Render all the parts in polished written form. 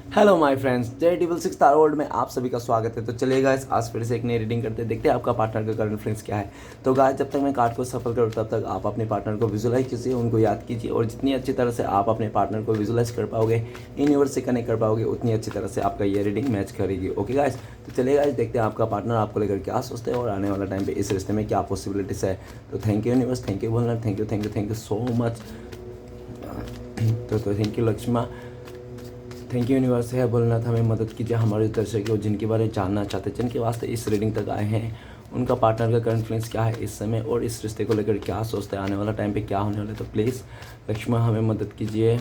Hello my friends, J66 star world में आप सभी का स्वागत है। तो चलिए गाइस, आज फिर से एक नई रीडिंग करते हैं। देखते हैं आपका पार्टनर का करंट फ्रेंड्स क्या है। तो गाइस, जब तक मैं कार्ड को सफल करूँ तब तक आप अपने पार्टनर को विजुलाइज कीजिए, उनको याद कीजिए, और जितनी अच्छी तरह से आप अपने पार्टनर को विजुलाइज कर पाओगे, यूनिवर्स से कनेक्ट कर पाओगे, उतनी अच्छी तरह से आपका ये रीडिंग मैच करेगी। ओके गाइस, तो चलिए गाइस, देखते हैं आपका पार्टनर आपको लेकर क्या सोचते हैं और आने वाला टाइम पे इस रिश्ते में क्या पॉसिबिलिटीज है। तो thank you universe, thank you Bholanath, thank you so much. तो thank you Lakshma, thank you universe है बोलना था, हमें मदद कीजिए हमारे दर्शकों जिनके बारे में जानना चाहते हैं, जिनके वास्ते इस रीडिंग तक आए हैं, उनका पार्टनर का करंट फीलिंग्स क्या है इस समय और इस रिश्ते को लेकर क्या सोचते हैं, आने वाला टाइम पे क्या होने वाला है। तो प्लीज़ लक्ष्मण हमें मदद कीजिए।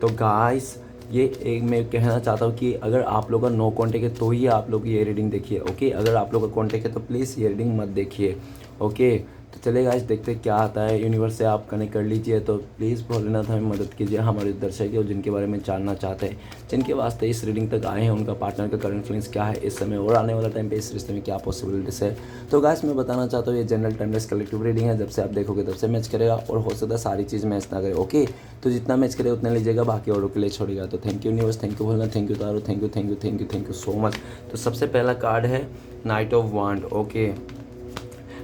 तो गाइस, ये एक मैं कहना चाहता हूँ कि अगर आप लोग का नो कॉन्टेक्ट है तो ही आप लोग ये रीडिंग देखिए। ओके, अगर आप लोग का कॉन्टेक्ट है तो प्लीज़ ये रीडिंग मत देखिए। ओके, तो चलेगा आज देखते हैं क्या आता है। यूनिवर्स से आप कनेक्ट कर लीजिए। तो प्लीज़ भोलेनाथ हमें मदद कीजिए, हमारे दर्शक और जिनके बारे में जानना चाहते हैं, जिनके वास्ते इस रीडिंग तक आए हैं, उनका पार्टनर का करंट फीलिंग्स क्या है इस समय और आने वाला टाइम पे इस रिश्ते में क्या पॉसिबिलिटीज है। तो गाइस, मैं बताना चाहता हूँ ये जनरल टाइमलेस कलेक्टिव रीडिंग है। जब से आप देखोगे तब से मैच करेगा और हो सकता है सारी चीज़ मैच ना करे। ओके, तो जितना मैच करे उतना लीजिएगा, बाकी औरों के लिए छोड़ेगा। तो thank you universe, thank you Bholenath, thank you tarot, thank you so much. तो सबसे पहला कार्ड है knight of wand. Okay,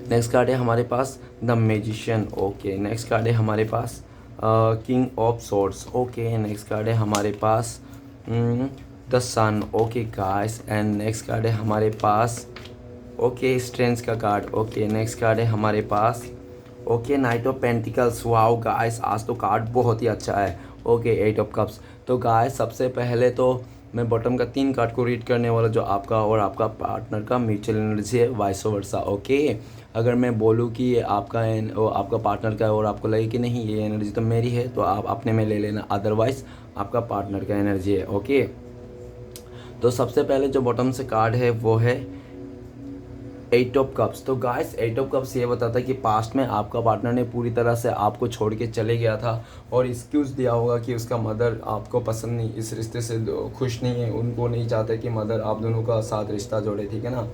next card है हमारे पास the magician. Okay, next card है हमारे पास king of swords. Okay, next card है हमारे पास the sun. Okay guys, and next card है हमारे पास ओके स्ट्रेंथ का कार्ड। ओके, नेक्स्ट कार्ड है हमारे पास okay night of pentacles. Wow guys, आज तो कार्ड बहुत ही अच्छा है। Okay, eight of cups. तो गाइस, सबसे पहले तो मैं बॉटम का 3 कार्ड को रीड करने वाला, जो आपका और आपका पार्टनर का म्यूचुअल एनर्जी है, वाइस वर्सा। ओके, अगर मैं बोलूँ कि ये आपका आपका पार्टनर का है और आपको लगे कि नहीं ये एनर्जी तो मेरी है, तो आप अपने में ले लेना, अदरवाइज आपका पार्टनर का एनर्जी है। ओके, तो सबसे पहले जो बॉटम से कार्ड है वो है 8 ऑफ कप्स। तो गाइस, 8 ऑफ कप्स ये बताता है कि पास्ट में आपका पार्टनर ने पूरी तरह से आपको छोड़ के चले गया था और एक्सक्यूज़ दिया होगा कि उसका मदर आपको पसंद नहीं, इस रिश्ते से खुश नहीं है, उनको नहीं चाहते कि मदर आप दोनों का साथ रिश्ता जोड़े। ठीक है ना।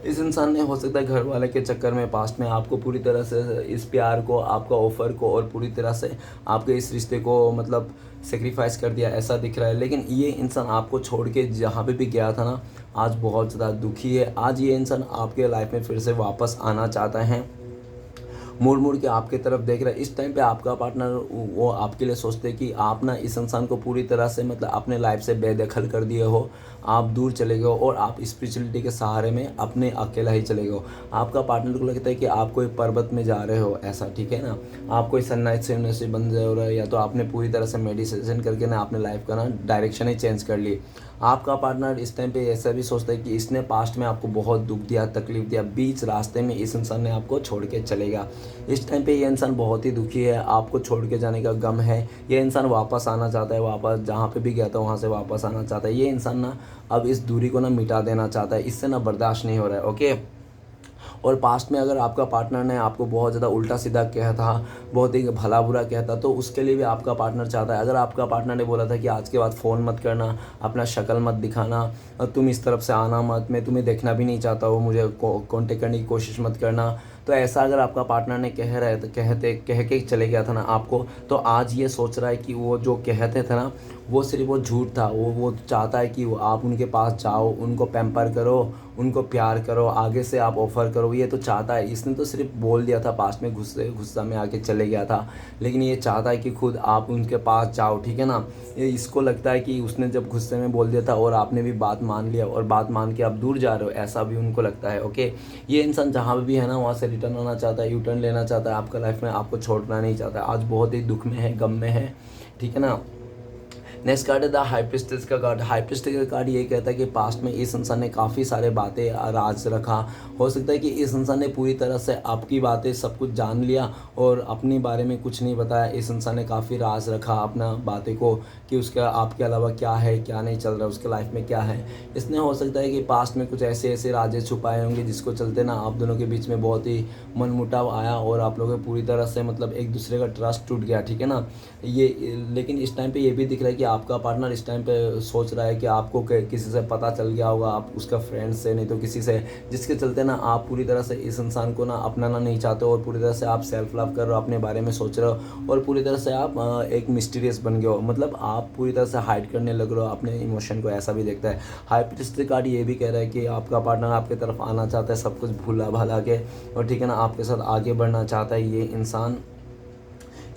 इस इंसान ने हो सकता है घर वाले के चक्कर में पास्ट में आपको पूरी तरह से इस प्यार को, आपका ऑफ़र को और पूरी तरह से आपके इस रिश्ते को मतलब सेक्रीफाइस कर दिया, ऐसा दिख रहा है। लेकिन ये इंसान आपको छोड़ के जहाँ पे भी गया था ना, आज बहुत ज़्यादा दुखी है। आज ये इंसान आपके लाइफ में फिर से वापस आना चाहता है, मुड़ मुड़ के आपके तरफ देख रहा है। इस टाइम पे आपका पार्टनर वो आपके लिए सोचते हैं कि आप ना इस इंसान को पूरी तरह से मतलब अपने लाइफ से बेदखल कर दिए हो, आप दूर चले गए हो और आप स्पिरिचुअलिटी के सहारे में अपने अकेला ही चले गए हो। आपका पार्टनर को लगता है कि आप कोई पर्वत में जा रहे हो, ऐसा। ठीक है ना। आप कोई सनराइज से बन रहे हो, या तो आपने पूरी तरह से मेडिटेशन करके ना अपने लाइफ का ना डायरेक्शन ही चेंज कर ली। आपका पार्टनर इस टाइम पे ऐसा भी सोचता है कि इसने पास्ट में आपको बहुत दुख दिया, तकलीफ दिया, बीच रास्ते में इस इंसान ने आपको छोड़ के चलेगा। इस टाइम पे ये इंसान बहुत ही दुखी है, आपको छोड़ के जाने का गम है। ये इंसान वापस आना चाहता है, वापस जहाँ पे भी गया था वहाँ से वापस आना चाहता है। ये इंसान ना अब इस दूरी को ना मिटा देना चाहता है, इससे ना बर्दाश्त नहीं हो रहा है। ओके, और पास्ट में अगर आपका पार्टनर ने आपको बहुत ज़्यादा उल्टा सीधा किया था, बहुत ही भला बुरा किया था, तो उसके लिए भी आपका पार्टनर चाहता है। अगर आपका पार्टनर ने बोला था कि आज के बाद फ़ोन मत करना, अपना शक्ल मत दिखाना, तुम इस तरफ से आना मत, मैं तुम्हें देखना भी नहीं चाहता हूँ, मुझे कांटेक्ट करने की कोशिश मत करना, तो ऐसा अगर आपका पार्टनर ने कह के चले गया था ना आपको, तो आज ये सोच रहा है कि वो जो कहते थे ना, वो सिर्फ वो झूठ था। वो चाहता है कि वो आप उनके पास जाओ, उनको पैम्पर करो, उनको प्यार करो, आगे से आप ऑफ़र करो, ये तो चाहता है। इसने तो सिर्फ बोल दिया था, पास में गुस्सा में आके चले गया था, लेकिन ये चाहता है कि खुद आप उनके पास जाओ। ठीक है ना। ये इसको लगता है कि उसने जब गुस्से में बोल दिया था और आपने भी बात मान लिया और बात मान के आप दूर जा रहे हो, ऐसा भी उनको लगता है। ओके, ये इंसान जहाँ पे भी है ना वहाँ से रिटर्न आना चाहता है, यू टर्न लेना चाहता है, आपका लाइफ में आपको छोड़ना नहीं चाहता है। आज बहुत ही दुख में है, गम में है। ठीक है ना। नेक्स्ट कार्ड है द हाई प्रिस्टेस का कार्ड। हाई प्रिस्टेस का कार्ड ये कहता है कि पास्ट में इस इंसान ने काफ़ी सारे बातें राज रखा। हो सकता है कि इस इंसान ने पूरी तरह से आपकी बातें सब कुछ जान लिया और अपने बारे में कुछ नहीं बताया। इस इंसान ने काफ़ी राज रखा अपना बातें को, कि उसका आपके अलावा क्या है, क्या नहीं चल रहा है, उसके लाइफ में क्या है। इसने हो सकता है कि पास्ट में कुछ ऐसे ऐसे राजें छुपाए होंगे जिसको चलते ना आप दोनों के बीच में बहुत ही मनमुटाव आया और आप लोगों को पूरी तरह से मतलब एक दूसरे का ट्रस्ट टूट गया। ठीक है ना। ये लेकिन इस टाइम पे ये भी दिख रहा है कि आपका पार्टनर इस टाइम पे सोच रहा है कि आपको किसी से पता चल गया होगा, आप उसका फ्रेंड से नहीं तो किसी से, जिसके चलते ना आप पूरी तरह से इस इंसान को ना अपनाना नहीं चाहते हो और पूरी तरह से आप सेल्फ लव कर रहे हो, अपने बारे में सोच रहे हो और पूरी तरह से आप एक मिस्टीरियस बन गए हो, मतलब आप पूरी तरह से हाइड करने लग रहे हो अपने इमोशन को, ऐसा भी देखता है। हाई प्रीस्ट कार्ड ये भी कह रहा है कि आपका पार्टनर आपकी तरफ आना चाहता है, सब कुछ भूला भाला के, और ठीक है ना आपके साथ आगे बढ़ना चाहता है। ये इंसान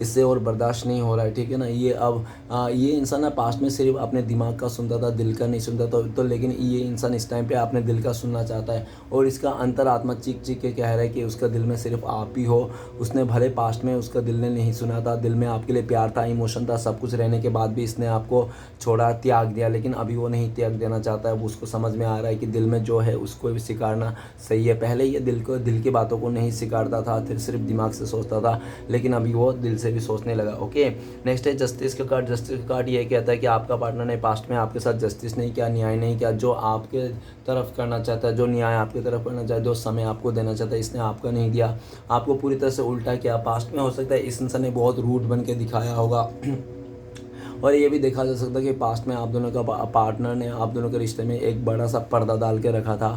इससे और बर्दाश्त नहीं हो रहा है, ठीक है ना। ये अब ये इंसान ना पास्ट में सिर्फ अपने दिमाग का सुनता था, दिल का नहीं सुनता था, तो लेकिन ये इंसान इस टाइम पे अपने दिल का सुनना चाहता है और इसका अंतरात्मा चीख चीख के कह रहा है कि उसका दिल में सिर्फ आप ही हो। उसने भले पास्ट में उसका दिल ने नहीं सुना था, दिल में आपके लिए प्यार था, इमोशन था, सब कुछ रहने के बाद भी इसने आपको छोड़ा, त्याग दिया, लेकिन अभी वो नहीं त्याग देना चाहता है। वो उसको समझ में आ रहा है कि दिल में जो है उसको भी स्वीकारना सही है। पहले ये दिल की बातों को नहीं स्वीकारता था, फिर सिर्फ दिमाग से सोचता था, लेकिन अभी वो दिल से भी सोचने लगा। ओके, नेक्स्ट है जस्टिस का कार्ड। जस्टिस का कार्ड ये कहता है कि आपका पार्टनर ने पास्ट में आपके साथ जस्टिस नहीं किया, न्याय नहीं किया, जो आपके तरफ करना चाहता है, जो न्याय आपकी तरफ करना चाहता है, जो समय आपको देना चाहता है, इसने आपका नहीं दिया, आपको पूरी तरह से उल्टा किया। पास्ट में हो सकता है इस इंसान ने बहुत रूड बन के दिखाया होगा और ये भी देखा जा सकता है कि पास्ट में आप दोनों का पार्टनर ने आप दोनों के रिश्ते में एक बड़ा सा पर्दा डाल के रखा था,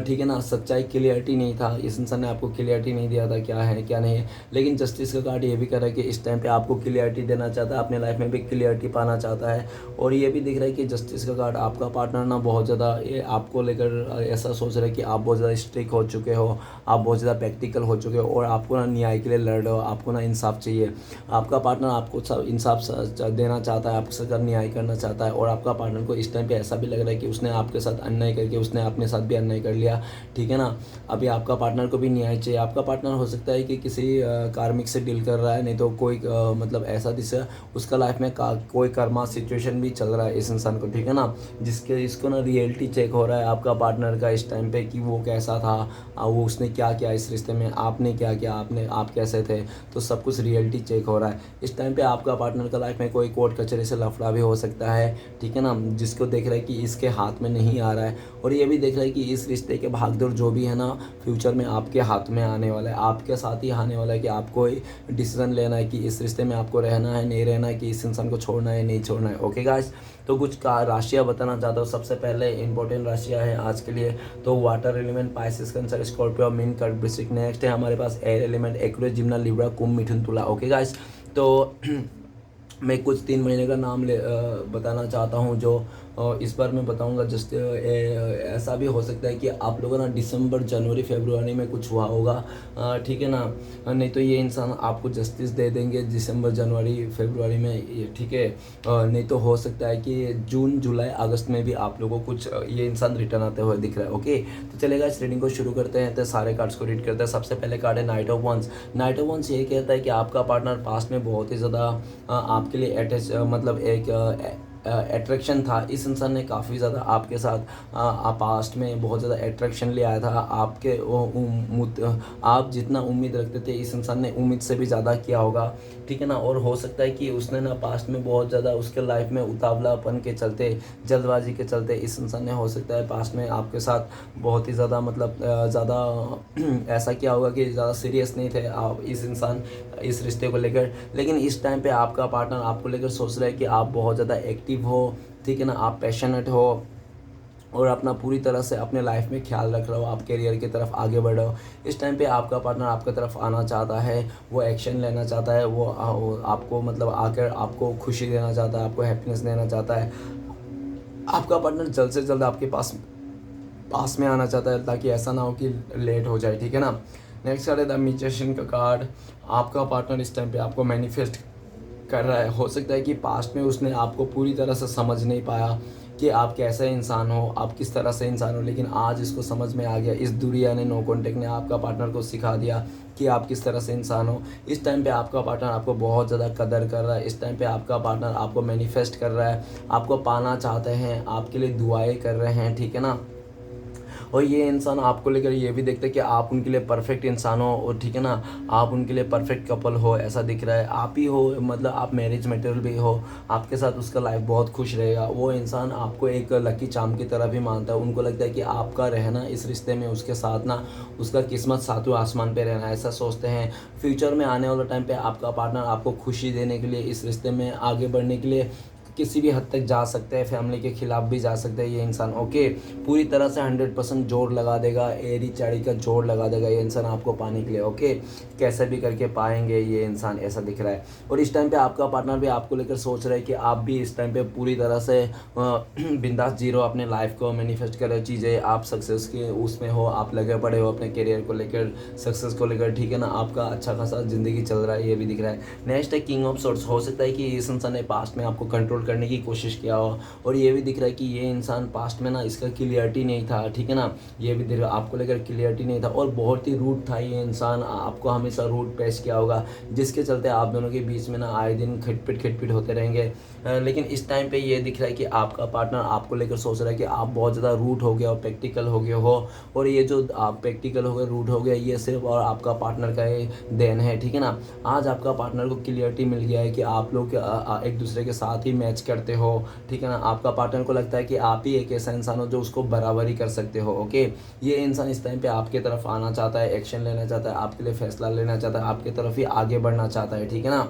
ठीक है ना। सच्चाई क्लियरिटी नहीं था, इस इंसान ने आपको क्लियरिटी नहीं दिया था क्या है क्या नहीं है। लेकिन जस्टिस का कार्ड ये भी कर रहा है कि इस टाइम पे आपको क्लियरिटी देना चाहता है, अपने लाइफ में भी क्लियरिटी पाना चाहता है। और ये भी दिख रहा है कि जस्टिस का कार्ड आपका पार्टनर ना बहुत ज़्यादा ये आपको लेकर ऐसा सोच रहा है कि आप बहुत ज़्यादा स्ट्रिक्ट हो चुके हो, आप बहुत ज़्यादा प्रैक्टिकल हो चुके हो और आपको ना न्याय के लिए लड़ रहे हो, आपको ना इंसाफ चाहिए। आपका पार्टनर आपको सब इंसाफ देना चाहता है, आपके साथ न्याय करना चाहता है और आपका पार्टनर को इस टाइम पे ऐसा भी लग रहा है कि उसने आपके साथ अन्याय करके उसने अपने साथ भी अन्याय कर लिया, ठीक है ना। अभी आपका पार्टनर को भी न्याय चाहिए। आपका पार्टनर हो सकता है कि किसी कार्मिक से डील कर रहा है, नहीं तो कोई मतलब ऐसा जिससे उसका लाइफ में कोई कर्मा सिचुएशन भी चल रहा है इस इंसान को, ठीक है ना, जिसके इसको ना रियलिटी चेक हो रहा है आपका पार्टनर का इस टाइम पे कि वो कैसा था, वो उसने क्या किया इस रिश्ते में, आपने क्या किया, आप कैसे थे, तो सब कुछ रियलिटी चेक हो रहा है इस टाइम पे। आपका पार्टनर का लाइफ में कोई कोर्ट कचहरी से लफड़ा भी हो सकता है, ठीक है ना, जिसको देख रहा है कि इसके हाथ में नहीं आ रहा है। और ये भी देख रहा है कि इस रिश्ते के भागदौड़ जो भी है ना फ्यूचर में आपके हाथ में आने वाला है, आपके साथ ही आने वाला है कि आपको डिसीजन लेना है कि इस रिश्ते में आपको रहना है नहीं रहना है, कि इस इंसान को छोड़ना है नहीं छोड़ना है। ओके गाइस, तो कुछ का राशियाँ बताना चाहता हूँ। सबसे पहले इंपॉर्टेंट राशियाँ हैं आज के लिए, तो water element Pisces, cancer, Scorpio, mean, कर्क, वृश्चिक। नेक्स्ट है हमारे पास एयर एलिमेंट एक्वेरियस, जिम्ना, लिब्रा, कुंभ, मिथुन, तुला। ओके गाइस, तो मैं कुछ 3 महीने का नाम बताना चाहता हूँ जो इस बार मैं बताऊंगा। जस्ट ऐसा भी हो सकता है कि आप लोगों ना दिसंबर, जनवरी, फरवरी में कुछ हुआ होगा, ठीक है ना, नहीं तो ये इंसान आपको जस्टिस दे देंगे दिसंबर, जनवरी, फरवरी में, ठीक है। नहीं तो हो सकता है कि जून, जुलाई, अगस्त में भी आप लोगों को कुछ ये इंसान रिटर्न आते हुए दिख रहा है। ओके, तो चलेगा इस रीडिंग को शुरू करते हैं, तो सारे कार्ड्स को रीड करते हैं। सबसे पहले कार्ड है knight of wands. Knight of wands ये कहता है कि आपका पार्टनर पास्ट में बहुत ही ज़्यादा आपके लिए अटैच, मतलब एक अट्रैक्शन था। इस इंसान ने काफ़ी ज़्यादा आपके साथ पास्ट में बहुत ज़्यादा अट्रैक्शन ले आया था। आप जितना उम्मीद रखते थे इस इंसान ने उम्मीद से भी ज़्यादा किया होगा, ठीक है ना। और हो सकता है कि उसने ना पास्ट में बहुत ज़्यादा उसके लाइफ में उतावलापन के चलते, जल्दबाजी के चलते, इस इंसान ने हो सकता है पास्ट में आपके साथ बहुत ही ज़्यादा मतलब ज़्यादा ऐसा किया होगा कि ज़्यादा सीरियस नहीं थे आप इस इंसान इस रिश्ते को लेकर। लेकिन इस टाइम पे आपका पार्टनर आपको लेकर सोच रहा है कि आप बहुत ज़्यादा एक्टिव हो, ठीक है ना, आप पैशनेट हो और अपना पूरी तरह से अपने लाइफ में ख्याल रख रहे हो, आप करियर की तरफ आगे बढ़ रहे हो। इस टाइम पे आपका पार्टनर आपकी तरफ आना चाहता है, वो एक्शन लेना चाहता है, वो आपको मतलब आकर आपको खुशी देना चाहता है, आपको हैप्पीनेस देना चाहता है। आपका पार्टनर जल्द से जल्द आपके पास में आना चाहता है, ताकि ऐसा ना हो कि लेट हो जाए, ठीक है ना। नेक्स्ट कार्ड है द मैजिशियन का कार्ड। आपका पार्टनर इस टाइम पे आपको मैनिफेस्ट कर रहा है। हो सकता है कि पास्ट में उसने आपको पूरी तरह से समझ नहीं पाया कि आप कैसे इंसान हो, आप किस तरह से इंसान हो, लेकिन आज इसको समझ में आ गया। इस दुनिया ने, नो कॉन्टेक्ट ने आपका पार्टनर को सिखा दिया कि आप किस तरह से इंसान हो। इस टाइम पे आपका पार्टनर आपको बहुत ज़्यादा कदर कर रहा है। इस टाइम पे आपका पार्टनर आपको मैनिफेस्ट कर रहा है, आपको पाना चाहते हैं, आपके लिए दुआएं कर रहे हैं, ठीक है ना। और ये इंसान आपको लेकर ये भी देखते हैं कि आप उनके लिए परफेक्ट इंसान हो और ठीक है ना, आप उनके लिए परफेक्ट कपल हो, ऐसा दिख रहा है। आप ही हो, मतलब आप मैरिज मटेरियल भी हो, आपके साथ उसका लाइफ बहुत खुश रहेगा। वो इंसान आपको एक लकी चार्म की तरह भी मानता है। उनको लगता है कि आपका रहना इस रिश्ते में उसके साथ ना, उसका किस्मत सातवें आसमान पे रहना, ऐसा सोचते हैं। फ्यूचर में आने वाले टाइम पे आपका पार्टनर आपको खुशी देने के लिए, इस रिश्ते में आगे बढ़ने के लिए किसी भी हद तक जा सकते हैं, फैमिली के खिलाफ भी जा सकते हैं ये इंसान। ओके, पूरी तरह से 100% जोर लगा देगा, एड़ी चाड़ी का जोर लगा देगा ये इंसान आपको पाने के लिए। ओके, कैसे भी करके पाएंगे ये इंसान, ऐसा दिख रहा है। और इस टाइम पे आपका पार्टनर भी आपको लेकर सोच रहा है कि आप भी इस टाइम पे पूरी तरह से बिंदास जी रहो, अपने लाइफ को मैनिफेस्ट करो चीज़ें, आप सक्सेस के उसमें हो, आप लगे पड़े हो अपने करियर को लेकर, सक्सेस को लेकर, ठीक है ना, आपका अच्छा खासा ज़िंदगी चल रहा है, ये भी दिख रहा है। नेक्स्ट है किंग ऑफ सोर्ड्स। हो सकता है कि इस इंसान ने पास्ट में आपको कंट्रोल करने की कोशिश किया हो, और ये भी दिख रहा है कि ये इंसान पास्ट में ना इसका क्लियरिटी नहीं था, ठीक है ना, ये भी दिख रहा है आपको लेकर क्लियरिटी नहीं था, और बहुत ही रूड था ये इंसान, आपको हमेशा रूड पेश किया होगा, जिसके चलते आप दोनों के बीच में ना आए दिन खिटपिट होते रहेंगे। लेकिन इस टाइम पे ये दिख रहा है कि आपका पार्टनर आपको लेकर सोच रहा है कि आप बहुत ज़्यादा रूड हो गए और प्रैक्टिकल हो गए हो, और ये जो आप प्रैक्टिकल हो गए, रूड हो गए, ये सिर्फ और आपका पार्टनर का ही देन है, ठीक है ना। आज आपका पार्टनर को क्लियरिटी मिल गया है कि आप लोग एक दूसरे के साथ ही मैच करते हो, ठीक है ना। आपका पार्टनर को लगता है कि आप ही एक ऐसा इंसान हो जो उसको बराबरी कर सकते हो। ओके, ये इंसान इस टाइम पे आपके तरफ आना चाहता है, एक्शन लेना चाहता है, आपके लिए फैसला लेना चाहता है, आपकी तरफ ही आगे बढ़ना चाहता है, ठीक है ना,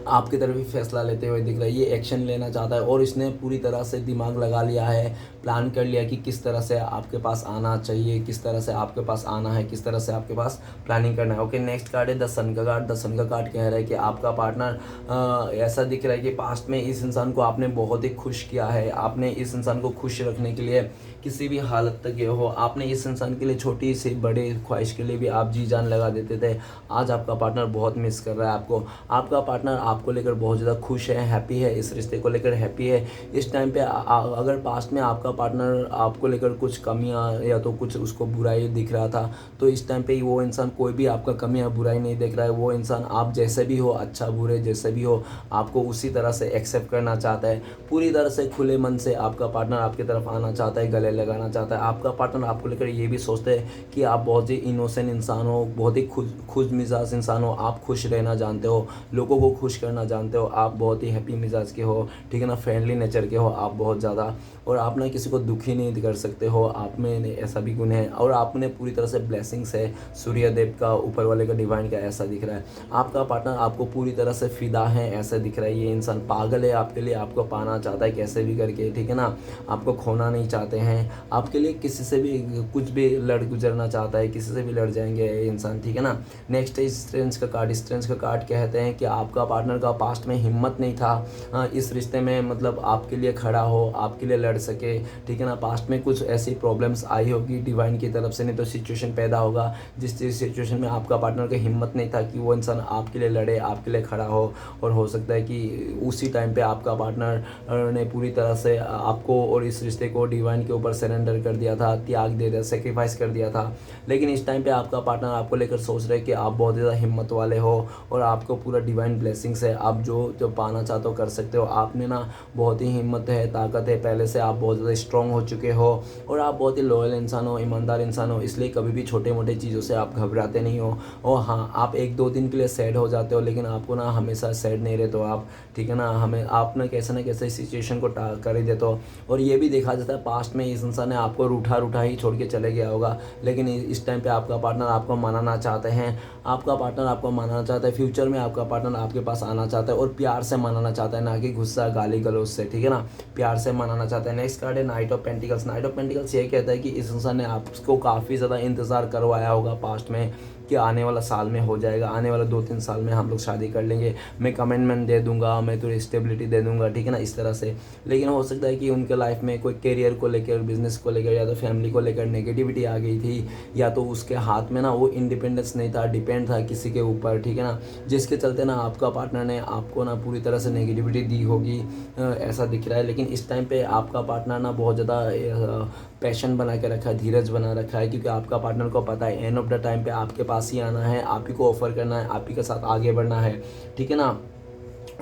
आपकी तरफ ही फैसला लेते हुए दिख रहा है, ये एक्शन लेना चाहता है, और इसने पूरी तरह से दिमाग लगा लिया है, प्लान कर लिया कि किस तरह से आपके पास आना चाहिए, किस तरह से आपके पास आना है, किस तरह से आपके पास प्लानिंग करना है। ओके, नेक्स्ट कार्ड है द सन का कार्ड। द सन का कार्ड कह रहा है कि आपका पार्टनर ऐसा दिख रहा है कि पास्ट में इस इंसान को आपने बहुत ही खुश किया है, आपने इस इंसान को खुश रखने के लिए किसी भी हालत तक गए हो, आपने इस इंसान के लिए छोटी सी बड़े ख्वाहिश के लिए भी आप जी जान लगा देते थे। आज आपका पार्टनर बहुत मिस कर रहा है आपको, आपका पार्टनर आपको लेकर बहुत ज़्यादा खुश है, हैप्पी है, इस रिश्ते को लेकर हैप्पी है। इस टाइम पे अगर पास्ट में आपका पार्टनर आपको लेकर कुछ कमियां या तो कुछ उसको बुराई दिख रहा था, तो इस टाइम पे वो इंसान कोई भी आपका कमियां बुराई नहीं देख रहा है। वो इंसान आप जैसे भी हो, अच्छा बुरे जैसे भी हो, आपको उसी तरह से एक्सेप्ट करना चाहता है, पूरी तरह से खुले मन से आपका पार्टनर आपकी तरफ आना चाहता है, गले लगाना चाहता है। आपका पार्टनर आपको लेकर ये भी सोचते हैं कि आप बहुत ही इनोसेंट इंसान हो, बहुत ही खुश मिजाज इंसान हो, आप खुश रहना जानते हो, लोगों को खुश करना जानते हो, आप बहुत ही हैप्पी मिजाज के हो, ठीक है ना, फ्रेंडली नेचर के हो आप बहुत ज़्यादा, और आप ना किसी को दुखी नहीं कर सकते हो, आप में ऐसा भी गुण है, और आपने पूरी तरह से ब्लेसिंग्स है सूर्य देव का, ऊपर वाले का, डिवाइन का, ऐसा दिख रहा है। आपका पार्टनर आपको पूरी तरह से फिदा है, ऐसा दिख रहा है। ये इंसान पागल है आपके लिए, आपको पाना चाहता है कैसे भी करके, ठीक है ना, आपको खोना नहीं चाहते हैं, आपके लिए किसी से भी कुछ भी लड़ गुजरना चाहता है, किसी से भी लड़ जाएंगे ये इंसान, ठीक है ना। नेक्स्ट है स्ट्रेंथ का कार्ड। स्ट्रेंथ का कार्ड कहते हैं कि आपका पार्टनर का पास्ट में हिम्मत नहीं था इस रिश्ते में, मतलब आपके लिए खड़ा हो, आपके लिए लड़ सके, ठीक है ना। पास्ट में कुछ ऐसी प्रॉब्लम्स आई होगी डिवाइन की तरफ से, नहीं तो सिचुएशन पैदा होगा जिस सिचुएशन में आपका पार्टनर की हिम्मत नहीं था कि वो इंसान आपके लिए लड़े, आपके लिए खड़ा हो, और हो सकता है कि उसी टाइम पे आपका पार्टनर ने पूरी तरह से आपको और इस रिश्ते को डिवाइन के ऊपर सरेंडर कर दिया था, त्याग दे दिया, सेक्रीफाइस कर दिया था। लेकिन इस टाइम पे आपका पार्टनर आपको लेकर सोच रहे हैं कि आप बहुत ज़्यादा हिम्मत वाले हो, और आपको पूरा डिवाइन ब्लेसिंग्स है, आप जो पाना चाहते हो कर सकते हो। आप में ना बहुत ही हिम्मत है, ताकत है, पहले से आप बहुत ज़्यादा स्ट्रॉन्ग हो चुके हो, और आप बहुत ही लॉयल इंसान हो, ईमानदार इंसान हो, इसलिए कभी भी छोटे मोटे चीज़ों से आप घबराते नहीं हो। और हाँ, आप एक दो दिन के लिए सैड हो जाते हो, लेकिन आपको ना हमेशा सैड नहीं रहते हो आप, ठीक है ना, हमें आप ना कैसे सिचुएशन को कर ही देते हो। और ये भी देखा जाता है पास्ट में इस इंसान ने आपको रूठा ही छोड़ के चले गया होगा, लेकिन इस टाइम पे आपका पार्टनर आपको मनाना चाहते हैं, आपका पार्टनर आपको मनाना चाहता है, फ्यूचर में आपका पार्टनर आपके पास आना चाहता है, और प्यार से मनाना चाहता है, ना कि गुस्सा गाली गलौज से, ठीक है ना, प्यार से मनाना चाहता है। नेक्स्ट कार्ड है knight of pentacles. Night of pentacles ये कहता है कि इस इंसान ने आपको काफ़ी ज़्यादा इंतज़ार करवाया होगा पास्ट में, कि आने वाला साल में हो जाएगा, आने वाला 2-3 साल में हम लोग शादी कर लेंगे, मैं कमिटमेंट दे दूंगा, मैं तुझे स्टेबिलिटी दे दूंगा, ठीक है ना, इस तरह से। लेकिन हो सकता है कि उनके लाइफ में कोई करियर को लेकर, बिजनेस को लेकर, या तो फैमिली को लेकर नेगेटिविटी आ गई थी, या तो उसके हाथ में ना वो इंडिपेंडेंस नहीं था, डिपेंड था किसी के ऊपर, ठीक है ना, जिसके चलते ना आपका पार्टनर ने आपको ना पूरी तरह से नेगेटिविटी दी होगी, ऐसा दिख रहा है। लेकिन इस टाइम पे आपका पार्टनर ना बहुत ज़्यादा पैशन बना के रखा है, धीरज बना रखा है, क्योंकि आपका पार्टनर को पता है एंड ऑफ द टाइम पे आपके पास ही आना है, आप ही को ऑफर करना है, आप ही के साथ आगे बढ़ना है, ठीक है ना।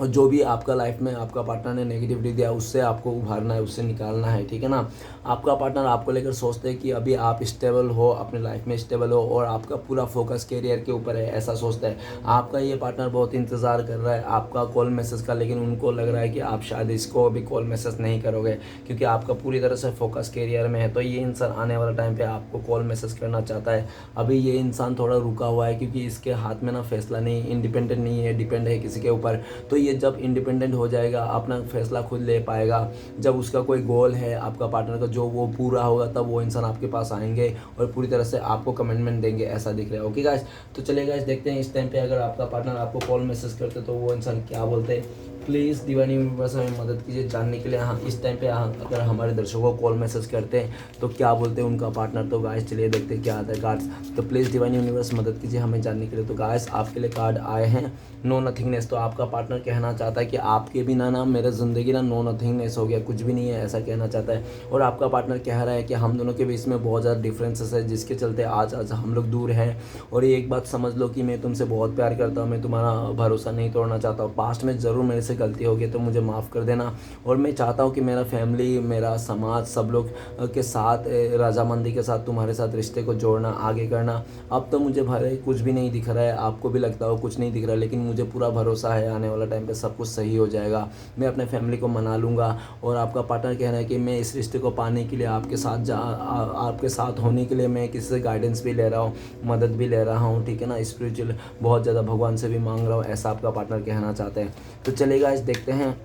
और जो भी आपका लाइफ में आपका पार्टनर ने नेगेटिविटी दिया, उससे आपको उभारना है, उससे निकालना है, ठीक है ना। आपका पार्टनर आपको लेकर सोचते हैं कि अभी आप स्टेबल हो, अपने लाइफ में स्टेबल हो, और आपका पूरा फोकस करियर के ऊपर है, ऐसा सोचता है। आपका ये पार्टनर बहुत इंतज़ार कर रहा है आपका कॉल मैसेज का, लेकिन उनको लग रहा है कि आप शायद इसको अभी कॉल मैसेज नहीं करोगे, क्योंकि आपका पूरी तरह से फोकस करियर में है। तो ये इंसान आने वाला टाइम पर आपको कॉल मैसेज करना चाहता है। अभी ये इंसान थोड़ा रुका हुआ है, क्योंकि इसके हाथ में ना फैसला नहीं, इंडिपेंडेंट नहीं है, डिपेंड है किसी के ऊपर। तो ये जब इंडिपेंडेंट हो जाएगा, अपना फैसला खुद ले पाएगा, जब उसका कोई गोल है आपका पार्टनर का जो वो पूरा होगा, तब वो इंसान आपके पास आएंगे और पूरी तरह से आपको कमिटमेंट देंगे, ऐसा दिख रहा है। ओके गाइस, तो चलिए गाइस देखते हैं इस टाइम पे अगर आपका पार्टनर आपको कॉल मैसेज करते तो वो इंसान क्या बोलते हैं। प्लीज़ डिवाइन यूनिवर्स हमें मदद कीजिए जानने के लिए। हाँ, इस टाइम पे अगर हमारे दर्शकों को कॉल मैसेज करते हैं तो क्या बोलते हैं उनका पार्टनर। तो गाइस चलिए देखते हैं क्या आता है कार्ड्स। तो प्लीज़ डिवाइन यूनिवर्स मदद कीजिए हमें जानने के लिए। तो गाइस आपके लिए कार्ड आए हैं नो नथिंगनेस। तो आपका पार्टनर कहना चाहता है कि आपके बिना ना मेरा ज़िंदगी ना नो नथिंगनेस हो गया, कुछ भी नहीं है, ऐसा कहना चाहता है। और आपका पार्टनर कह रहा है कि हम दोनों के बीच में बहुत ज़्यादा डिफरेंसेस है, जिसके चलते आज हम लोग दूर हैं। और ये एक बात समझ लो कि मैं तुमसे बहुत प्यार करता हूँ, मैं तुम्हारा भरोसा नहीं तोड़ना चाहता हूँ। पास्ट में ज़रूर मेरे से गलती होगी तो मुझे माफ़ कर देना। और मैं चाहता हूँ कि मेरा फैमिली, मेरा समाज, सब लोग के साथ रजामंदी के साथ तुम्हारे साथ रिश्ते को जोड़ना, आगे करना। अब तो मुझे भले कुछ भी नहीं दिख रहा है, आपको भी लगता हो कुछ नहीं दिख रहा है, लेकिन मुझे पूरा भरोसा है आने वाला टाइम पे सब कुछ सही हो जाएगा। मैं अपने फैमिली को मना लूँगा। और आपका पार्टनर कह रहा है कि मैं इस रिश्ते को पाने के लिए आपके साथ होने के लिए मैं किसी से गाइडेंस भी ले रहा हूँ, मदद भी ले रहा हूँ, ठीक है ना। स्पिरिचुअल बहुत ज़्यादा भगवान से भी मांग रहा हूँ, ऐसा आपका पार्टनर कहना चाहते हैं। तो चलेगा इस देखते हैं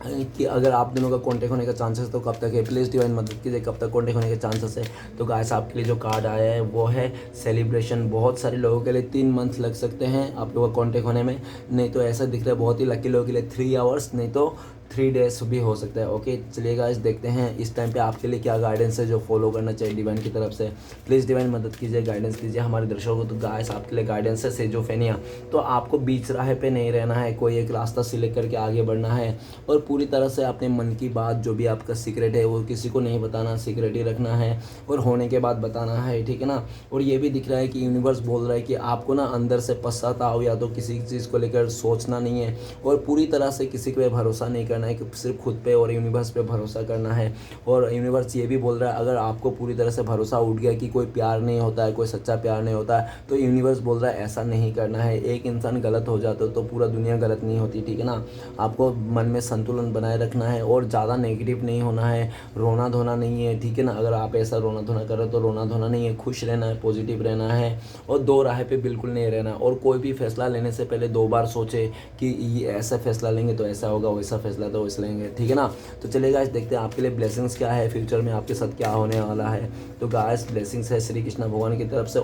कि अगर आप दोनों का कॉन्टेक्ट होने का चांसेस तो कब तक है। प्लीज़ डिवाइन मदद कीजिए कब तक कॉन्टेक्ट होने के चांसेस है। तो गाइस आपके लिए जो कार्ड आया है वो है सेलिब्रेशन। बहुत सारे लोगों के लिए 3 मंथ लग सकते हैं आप लोगों का कॉन्टेक्ट होने में, नहीं तो ऐसा दिख रहा है बहुत ही लकी लोगों के लिए 3 आवर्स, नहीं तो 3 डेज भी हो सकता है। ओके चलिए गाइस देखते हैं इस टाइम पे आपके लिए क्या गाइडेंस है जो फॉलो करना चाहिए डिवाइन की तरफ से। प्लीज़ डिवाइन मदद कीजिए, गाइडेंस दीजिए हमारे दर्शकों को। तो गाइस आपके लिए गाइडेंस है सेजोफेनिया। तो आपको बीच राह पे नहीं रहना है, कोई एक रास्ता सिलेक्ट करके आगे बढ़ना है और पूरी तरह से अपने मन की बात जो भी आपका सीक्रेट है वो किसी को नहीं बताना, सीक्रेट ही रखना है और होने के बाद बताना है, ठीक है ना। और ये भी दिख रहा है कि यूनिवर्स बोल रहा है कि आपको ना अंदर से पश्चाताप या तो किसी चीज़ को लेकर सोचना नहीं है और पूरी तरह से किसी पे भरोसा नहीं करना है, कि सिर्फ खुद पे और यूनिवर्स पे भरोसा करना है। और यूनिवर्स ये भी बोल रहा है अगर आपको पूरी तरह से भरोसा उठ गया कि कोई प्यार नहीं होता है, कोई सच्चा प्यार नहीं होता है, तो यूनिवर्स बोल रहा है ऐसा नहीं करना है। एक इंसान गलत हो जाता तो पूरा दुनिया गलत नहीं होती, ठीक है ना। आपको मन में संतुलन बनाए रखना है और ज़्यादा नेगेटिव नहीं होना है, रोना धोना नहीं है, ठीक है ना। अगर आप ऐसा रोना धोना कर रहे हो तो रोना धोना नहीं है, खुश रहना है, पॉजिटिव रहना है और 2 राह पे बिल्कुल नहीं रहना। और कोई भी फैसला लेने से पहले 2 बार सोचे कि ये ऐसा फैसला लेंगे तो ऐसा होगा, वैसा फैसला तो वैसा लेंगे, ठीक है ना। तो चलिए गाइस देखते हैं आपके लिए ब्लेसिंग्स क्या है, फ्यूचर में आपके साथ क्या होने वाला है। तो गाइस ब्लेसिंग्स है श्री कृष्ण भगवान की तरफ से।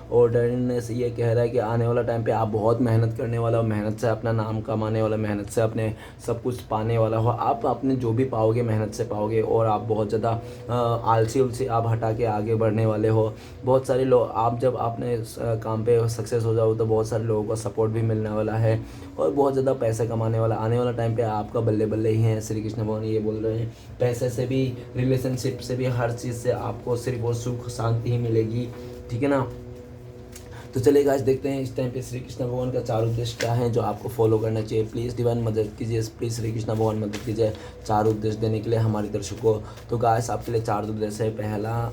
ऑर्डरीनेस ये कह रहा है कि आने वाला टाइम पे आप बहुत मेहनत करने वाला हो, मेहनत से अपना नाम कमाने वाला, मेहनत से अपने सब कुछ पाने वाला हो। आप अपने जो भी पाओगे मेहनत से पाओगे और आप बहुत ज़्यादा आलसी उलसी आप हटा के आगे बढ़ने वाले हो। बहुत सारे लोग, आप जब अपने काम पे सक्सेस हो जाओ तो बहुत सारे लोगों का सपोर्ट भी मिलने वाला है और बहुत ज़्यादा पैसे कमाने वाला आने वाला टाइम पे आपका बल्ले बल्ले ही है। श्री कृष्ण भगवान ये बोल रहे हैं पैसे से भी, रिलेशनशिप से भी, हर चीज़ से आपको सिर्फ और सुख शांति ही मिलेगी, ठीक है ना। तो चलिए गाइस देखते हैं इस टाइम पे श्री कृष्ण भगवान का 4 उद्देश्य क्या है जो आपको फॉलो करना चाहिए। प्लीज़ डिवाइन मदद कीजिए, प्लीज़ श्री कृष्ण भगवान मदद कीजिए 4 उद्देश्य देने के लिए हमारे दर्शकों को। तो गाइस आपके लिए 4 उद्देश्य है, पहला,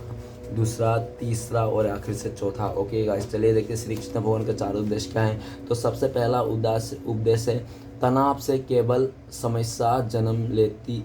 दूसरा, तीसरा और आखिर से चौथा। ओके गाइस चलिए देखते हैं श्री कृष्ण भगवान का 4 उद्देश्य क्या है। तो सबसे पहला उपदेश है तनाव से केवल समस्या जन्म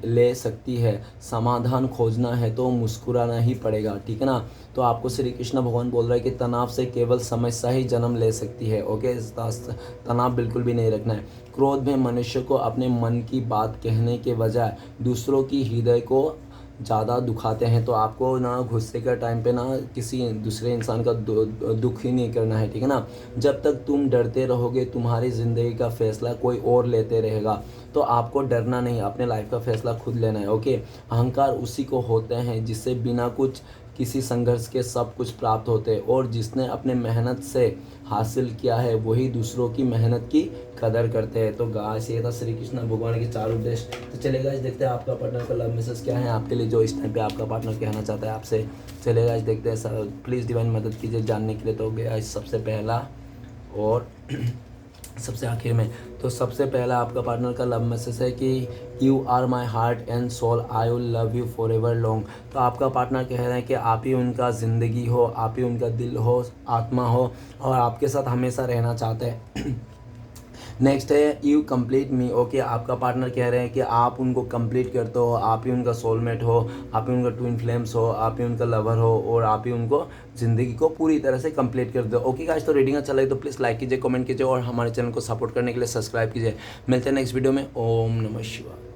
ले सकती है, समाधान खोजना है तो मुस्कुराना ही पड़ेगा, ठीक है ना। तो आपको श्री कृष्ण भगवान बोल रहा है कि तनाव से केवल समस्या ही जन्म ले सकती है। ओके तनाव बिल्कुल भी नहीं रखना है। क्रोध में मनुष्य को अपने मन की बात कहने के बजाय दूसरों की हृदय को ज़्यादा दुखाते हैं। तो आपको ना गुस्से का टाइम पे ना किसी दूसरे इंसान का दुख ही नहीं करना है, ठीक है ना। जब तक तुम डरते रहोगे तुम्हारी ज़िंदगी का फैसला कोई और लेते रहेगा। तो आपको डरना नहीं, अपने लाइफ का फैसला खुद लेना है। ओके अहंकार उसी को होते हैं जिससे बिना कुछ किसी संघर्ष के सब कुछ प्राप्त होते हैं और जिसने अपने मेहनत से हासिल किया है वही दूसरों की मेहनत की कदर करते हैं। तो गाइस ये था श्री कृष्ण भगवान के 4 उद्देश्य। तो चलिए गाइस देखते हैं आपका पार्टनर का लव मैसेज क्या है आपके लिए, जो इस टाइम पे आपका पार्टनर कहना चाहता है आपसे। चलिए गाइस देखते हैं, प्लीज़ डिवाइन मदद कीजिए जानने के लिए। तो गाइस सबसे पहला और सबसे आखिर में, तो सबसे पहला आपका पार्टनर का लव मैसेज है कि you are my heart and soul, I will love you for ever long. तो आपका पार्टनर कह रहे हैं कि आप ही उनका ज़िंदगी हो, आप ही उनका दिल हो, आत्मा हो और आपके साथ हमेशा रहना चाहते हैं। नेक्स्ट है यू कंप्लीट मी। ओके, आपका पार्टनर कह रहे हैं कि आप उनको कंप्लीट करते हो, आप ही उनका सोलमेट हो, आप ही उनका ट्विन फ्लेम्स हो, आप ही उनका लवर हो और आप ही उनको ज़िंदगी को पूरी तरह से कंप्लीट कर दो। ओके गाइस, तो रीडिंग अच्छा लगे तो प्लीज़ लाइक कीजिए, कमेंट कीजिए और हमारे चैनल को सपोर्ट करने के लिए सब्सक्राइब कीजिए। मिलते हैं नेक्स्ट वीडियो में। ओम नमः शिवाय।